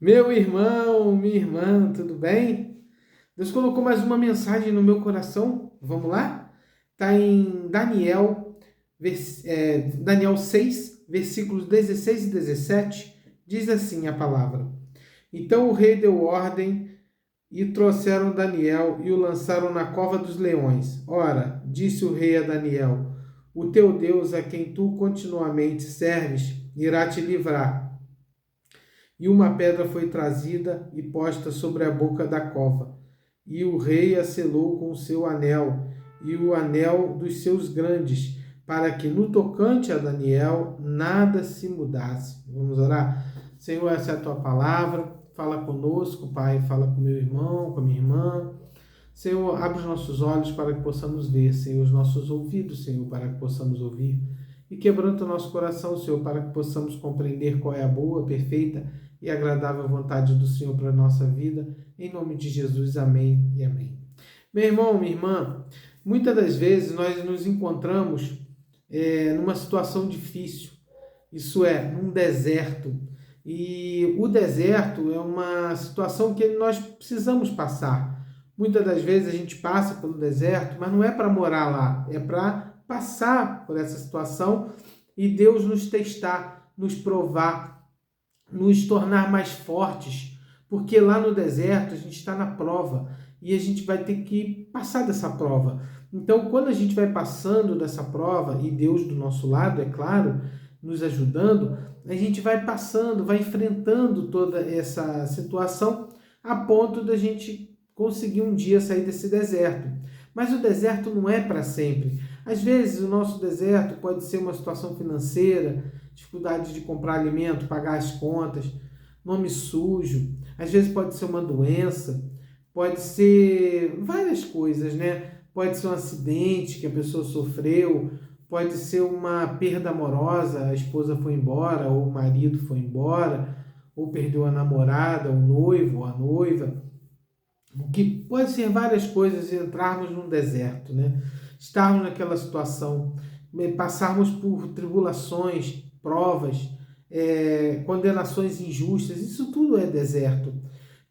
Meu irmão, minha irmã, tudo bem? Deus colocou mais uma mensagem no meu coração. Vamos lá? Está em Daniel 6, versículos 16 e 17. Diz assim a palavra: Então o rei deu ordem e trouxeram Daniel e o lançaram na cova dos leões. Ora, disse o rei a Daniel: O teu Deus, a quem tu continuamente serves, irá te livrar. E uma pedra foi trazida e posta sobre a boca da cova. E o rei a selou com o seu anel e o anel dos seus grandes, para que no tocante a Daniel nada se mudasse. Vamos orar? Senhor, essa é a tua palavra. Fala conosco, Pai. Fala com meu irmão, com a minha irmã. Senhor, abre os nossos olhos para que possamos ver, Senhor, os nossos ouvidos, Senhor, para que possamos ouvir. E quebranta o nosso coração, Senhor, para que possamos compreender qual é a boa, perfeita e agradável vontade do Senhor para a nossa vida. Em nome de Jesus, amém e amém. Meu irmão, minha irmã, muitas das vezes nós nos encontramos numa situação difícil, isso é, num deserto. E o deserto é uma situação que nós precisamos passar. Muitas das vezes a gente passa pelo deserto, mas não é para morar lá, é para passar por essa situação e Deus nos testar, nos provar, nos tornar mais fortes, porque lá no deserto a gente está na prova e a gente vai ter que passar dessa prova. Então, quando a gente vai passando dessa prova, e Deus do nosso lado, é claro, nos ajudando, a gente vai passando, vai enfrentando toda essa situação a ponto da gente conseguir um dia sair desse deserto. Mas o deserto não é para sempre. Às vezes o nosso deserto pode ser uma situação financeira, dificuldade de comprar alimento, pagar as contas, nome sujo. Às vezes pode ser uma doença, pode ser várias coisas, né? Pode ser um acidente que a pessoa sofreu, pode ser uma perda amorosa, a esposa foi embora, ou o marido foi embora, ou perdeu a namorada, o noivo, ou a noiva. O que pode ser várias coisas, entrarmos num deserto, né? Estarmos naquela situação, passarmos por tribulações, provas, condenações injustas, isso tudo é deserto.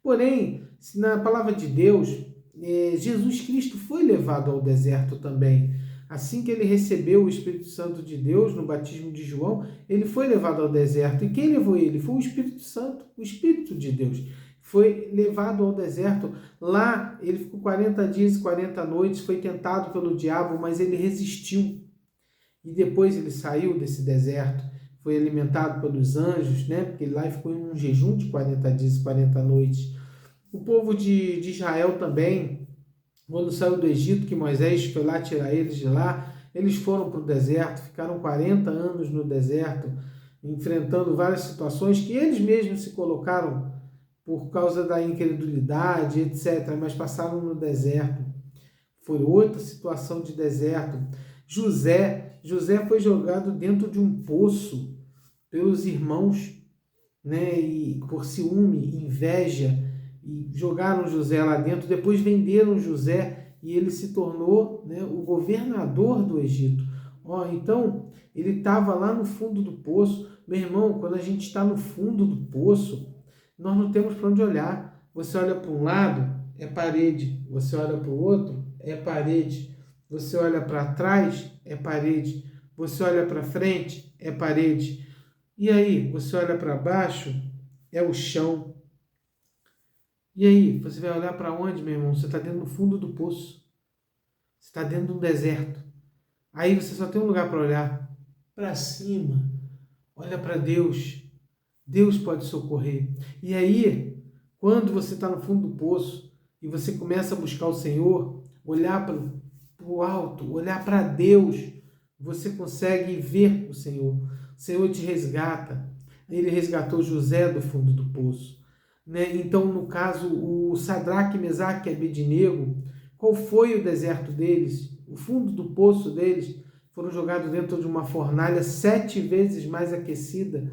Porém, na palavra de Deus, Jesus Cristo foi levado ao deserto também. Assim que ele recebeu o Espírito Santo de Deus no batismo de João, ele foi levado ao deserto. E quem levou ele? Foi o Espírito Santo, o Espírito de Deus. Foi levado ao deserto. Lá ele ficou 40 dias e 40 noites, foi tentado pelo diabo, mas ele resistiu. E depois ele saiu desse deserto, foi alimentado pelos anjos, né? Porque lá ele ficou em um jejum de 40 dias e 40 noites. O povo de Israel também, quando saiu do Egito, que Moisés foi lá tirar eles de lá, eles foram para o deserto, ficaram 40 anos no deserto, enfrentando várias situações que eles mesmos se colocaram por causa da incredulidade, etc., mas passaram no deserto. Foi outra situação de deserto. José foi jogado dentro de um poço pelos irmãos, né? E por ciúme, inveja, e jogaram José lá dentro. Depois venderam José e ele se tornou, né, o governador do Egito. Então ele estava lá no fundo do poço. Meu irmão, quando a gente está no fundo do poço, nós não temos para onde olhar. Você olha para um lado, é parede. Você olha para o outro, é parede. Você olha para trás, é parede. Você olha para frente, é parede. E aí, você olha para baixo, é o chão. E aí, você vai olhar para onde, meu irmão? Você está dentro do fundo do poço. Você está dentro de um deserto. Aí você só tem um lugar para olhar. Para cima. Olha para Deus. Deus pode socorrer. E aí, quando você está no fundo do poço e você começa a buscar o Senhor, olhar para o alto, olhar para Deus, você consegue ver o Senhor. O Senhor te resgata. Ele resgatou José do fundo do poço, né? Então, no caso, o Sadraque, Mesaque e Abednego, qual foi o deserto deles? O fundo do poço deles foram jogados dentro de uma fornalha 7 vezes mais aquecida.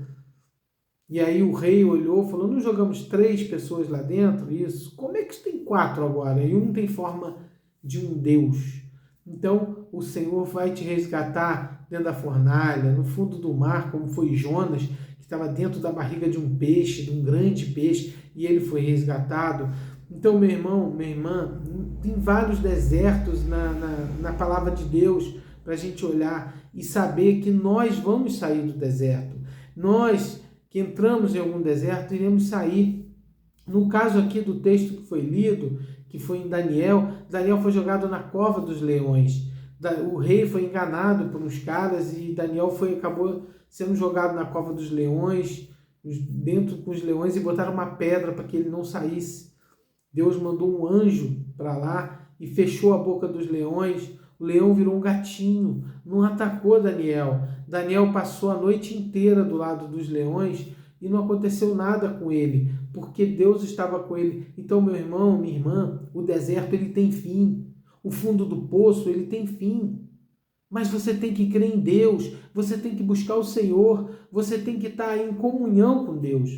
E aí o rei olhou e falou, não jogamos 3 pessoas lá dentro? Isso. Como é que tem 4 agora? E um tem forma de um Deus. Então, o Senhor vai te resgatar dentro da fornalha, no fundo do mar, como foi Jonas, que estava dentro da barriga de um peixe, de um grande peixe, e ele foi resgatado. Então, meu irmão, minha irmã, tem vários desertos na palavra de Deus para a gente olhar e saber que nós vamos sair do deserto. Nós que entramos em algum deserto, iremos sair. No caso aqui do texto que foi lido, que foi em Daniel, Daniel foi jogado na cova dos leões. O rei foi enganado por uns caras e Daniel acabou sendo jogado na cova dos leões, dentro com os leões, e botaram uma pedra para que ele não saísse. Deus mandou um anjo para lá e fechou a boca dos leões. O leão virou um gatinho, não atacou Daniel. Daniel passou a noite inteira do lado dos leões e não aconteceu nada com ele, porque Deus estava com ele. Então, meu irmão, minha irmã, o deserto ele tem fim. O fundo do poço ele tem fim. Mas você tem que crer em Deus, você tem que buscar o Senhor, você tem que estar em comunhão com Deus.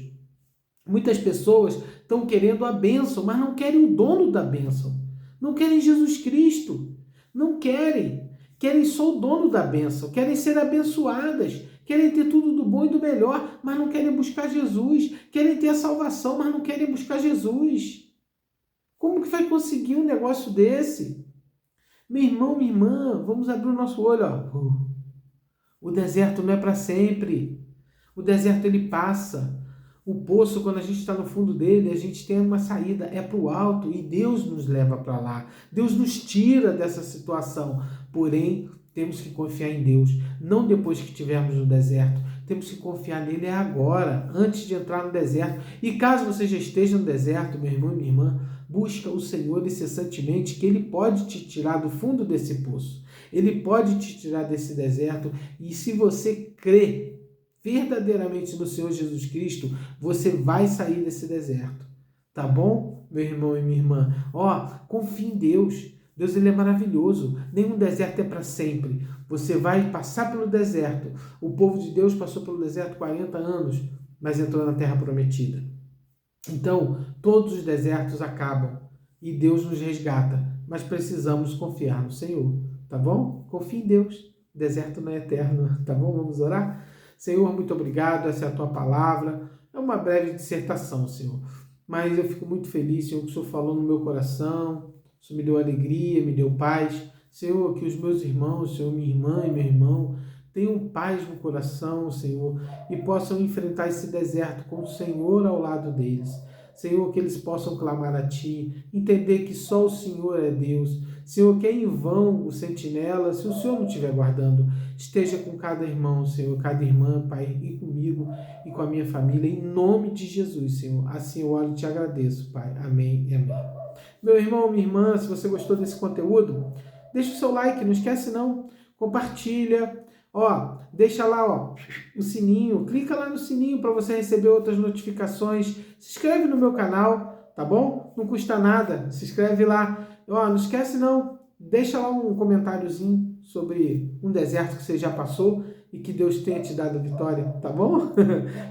Muitas pessoas estão querendo a bênção, mas não querem o dono da bênção. Não querem Jesus Cristo. Não querem. Querem só o dono da bênção. Querem ser abençoadas. Querem ter tudo do bom e do melhor, mas não querem buscar Jesus. Querem ter a salvação, mas não querem buscar Jesus. Como que vai conseguir um negócio desse? Meu irmão, minha irmã, vamos abrir o nosso olho. Ó. O deserto não é para sempre. O deserto ele passa. O poço, quando a gente está no fundo dele, a gente tem uma saída, é para o alto e Deus nos leva para lá. Deus nos tira dessa situação. Porém, temos que confiar em Deus. Não depois que estivermos no deserto. Temos que confiar nele agora, antes de entrar no deserto. E caso você já esteja no deserto, meu irmão e minha irmã, busca o Senhor incessantemente, que Ele pode te tirar do fundo desse poço. Ele pode te tirar desse deserto. E se você crê verdadeiramente no Senhor Jesus Cristo, você vai sair desse deserto. Tá bom, meu irmão e minha irmã? Confie em Deus. Deus ele é maravilhoso. Nenhum deserto é para sempre. Você vai passar pelo deserto. O povo de Deus passou pelo deserto 40 anos, mas entrou na terra prometida. Então, todos os desertos acabam e Deus nos resgata, mas precisamos confiar no Senhor, tá bom? Confie em Deus. O deserto não é eterno, tá bom? Vamos orar? Senhor, muito obrigado, essa é a tua palavra. É uma breve dissertação, Senhor, mas eu fico muito feliz, Senhor, que o Senhor falou no meu coração. O Senhor me deu alegria, me deu paz. Senhor, que os meus irmãos, Senhor, minha irmã e meu irmão, tenham paz no coração, Senhor, e possam enfrentar esse deserto com o Senhor ao lado deles. Senhor, que eles possam clamar a Ti, entender que só o Senhor é Deus. Senhor, que é em vão o sentinela, se o Senhor não estiver guardando. Esteja com cada irmão, Senhor, cada irmã, Pai, e comigo e com a minha família, em nome de Jesus, Senhor. Assim eu oro e te agradeço, Pai. Amém e amém. Meu irmão, minha irmã, se você gostou desse conteúdo, deixa o seu like, não esquece não, compartilha, deixa lá, o sininho, clica lá no sininho para você receber outras notificações, se inscreve no meu canal, tá bom? Não custa nada, se inscreve lá, não esquece não, deixa lá um comentáriozinho sobre um deserto que você já passou e que Deus tenha te dado a vitória, tá bom?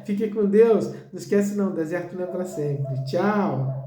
Fique com Deus, não esquece não, deserto não é para sempre. Tchau!